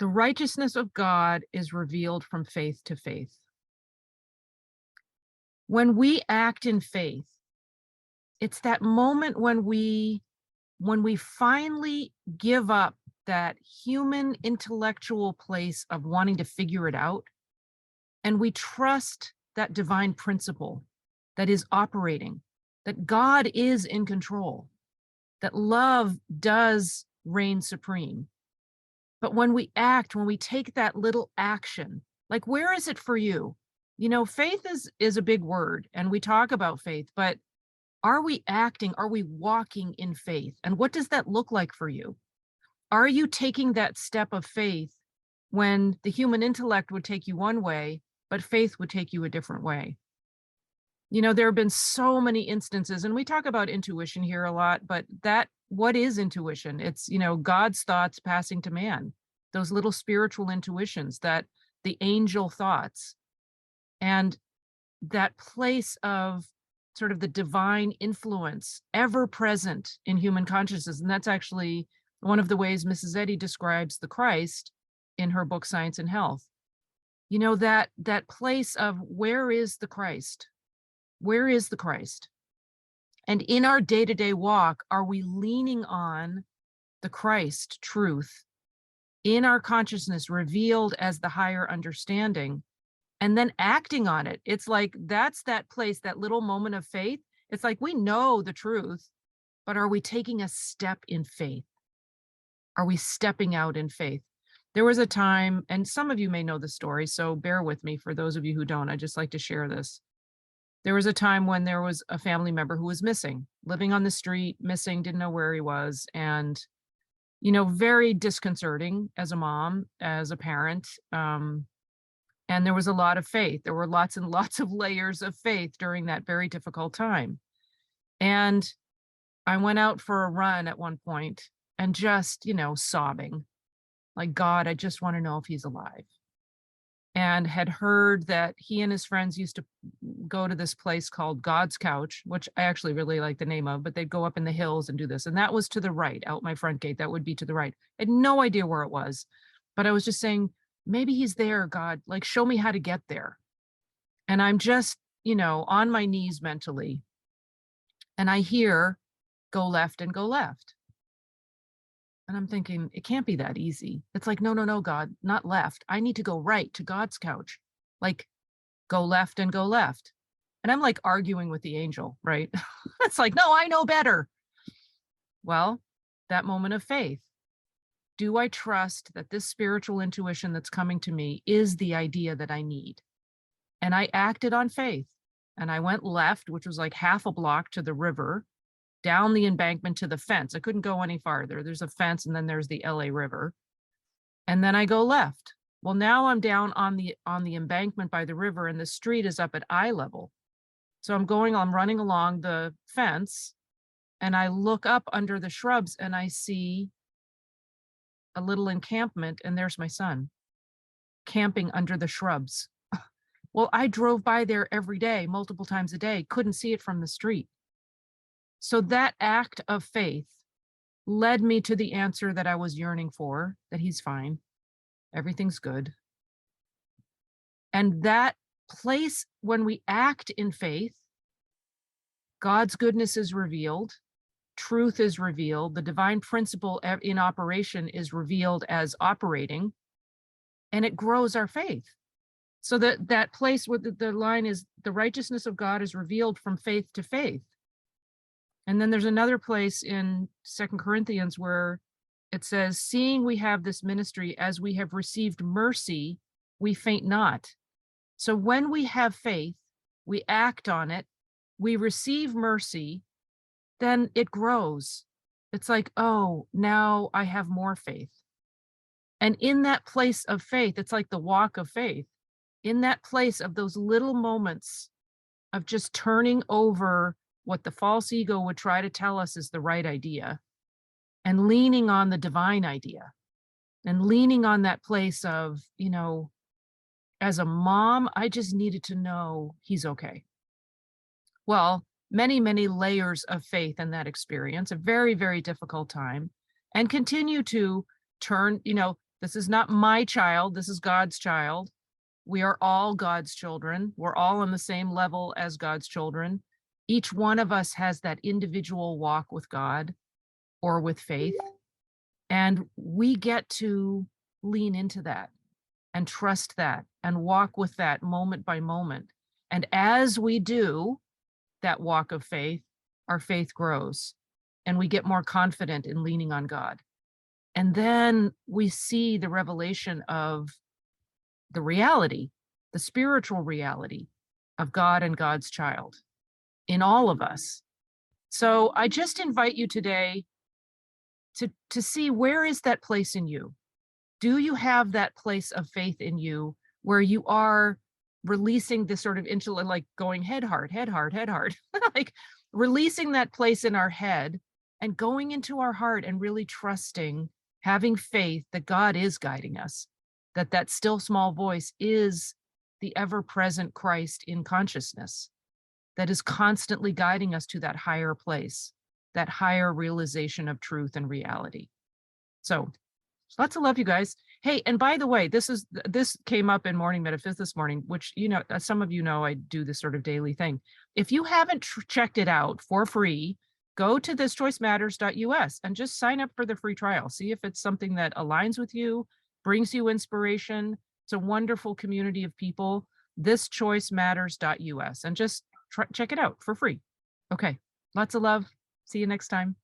The righteousness of God is revealed from faith to faith. When we act in faith, it's that moment when we finally give up that human intellectual place of wanting to figure it out, and we trust that divine principle that is operating, that God is in control, that love does reign supreme. But when we act, when we take that little action, like, where is it for you? Faith is a big word, and we talk about faith, but are we acting? Are we walking in faith? And what does that look like for you? Are you taking that step of faith when the human intellect would take you one way, but faith would take you a different way? There have been so many instances, and we talk about intuition here a lot, but what is intuition? It's, God's thoughts passing to man, those little spiritual intuitions, the angel thoughts, and that place of sort of the divine influence ever present in human consciousness. And that's actually one of the ways Mrs. Eddy describes the Christ in her book, Science and Health. That place of, where is the Christ? Where is the Christ? And in our day-to-day walk, are we leaning on the Christ truth in our consciousness revealed as the higher understanding, and then acting on it? It's like, that's that place, that little moment of faith. It's like, we know the truth, but are we taking a step in faith? Are we stepping out in faith? There was a time, and some of you may know the story, so bear with me. For those of you who don't, I just like to share this. There was a time when there was a family member who was missing, living on the street, missing, didn't know where he was. And, very disconcerting as a mom, as a parent. And there was a lot of faith. There were lots and lots of layers of faith during that very difficult time. And I went out for a run at one point and just, sobbing, like, God, I just want to know if he's alive. And had heard that he and his friends used to go to this place called God's Couch, which I actually really like the name of, but they'd go up in the hills and do this. And that was to the right, out my front gate. That would be to the right. I had no idea where it was, but I was just saying, maybe he's there, God, like, show me how to get there. And I'm just, on my knees mentally. And I hear, go left and go left. And I'm thinking, it can't be that easy. It's like, no, God, not left. I need to go right to God's couch. Like, go left and go left. And I'm like arguing with the angel, right? It's like, no, I know better. Well, that moment of faith. Do I trust that this spiritual intuition that's coming to me is the idea that I need? And I acted on faith. And I went left, which was like half a block to the river, down the embankment to the fence. I couldn't go any farther. There's a fence, and then there's the LA River. And then I go left. Well, now I'm down on the embankment by the river, and the street is up at eye level. So I'm running along the fence, and I look up under the shrubs, and I see a little encampment, and there's my son camping under the shrubs. Well, I drove by there every day, multiple times a day, couldn't see it from the street. So that act of faith led me to the answer that I was yearning for, that he's fine, everything's good. And that place, when we act in faith, God's goodness is revealed, truth is revealed, the divine principle in operation is revealed as operating, and it grows our faith. So that place where the line is, the righteousness of God is revealed from faith to faith. And then there's another place in 2 Corinthians where it says, seeing we have this ministry, as we have received mercy, we faint not. So when we have faith, we act on it, we receive mercy, then it grows. It's like, oh, now I have more faith. And in that place of faith, it's like the walk of faith. In that place of those little moments of just turning over what the false ego would try to tell us is the right idea, and leaning on the divine idea, and leaning on that place of, as a mom, I just needed to know he's okay. Well, many, many layers of faith in that experience, a very, very difficult time, and continue to turn, This is not my child. This is God's child. We are all God's children. We're all on the same level as God's children. Each one of us has that individual walk with God or with faith. And we get to lean into that and trust that and walk with that moment by moment. And as we do that walk of faith, our faith grows and we get more confident in leaning on God. And then we see the revelation of the reality, the spiritual reality of God and God's child in all of us. So I just invite you today to see, where is that place in you? Do you have that place of faith in you where you are releasing this sort of intellect, like going head hard, like releasing that place in our head and going into our heart and really trusting, having faith that God is guiding us, that still small voice is the ever-present Christ in consciousness that is constantly guiding us to that higher place, that higher realization of truth and reality. So lots of love, you guys. Hey, and by the way, this came up in Morning Metaphys this morning, which, you know, some of you know I do this sort of daily thing. If you haven't checked it out for free, go to thischoicematters.us and just sign up for the free trial. See if it's something that aligns with you, brings you inspiration. It's a wonderful community of people. thischoicematters.us, and just check it out for free. Okay, lots of love. See you next time.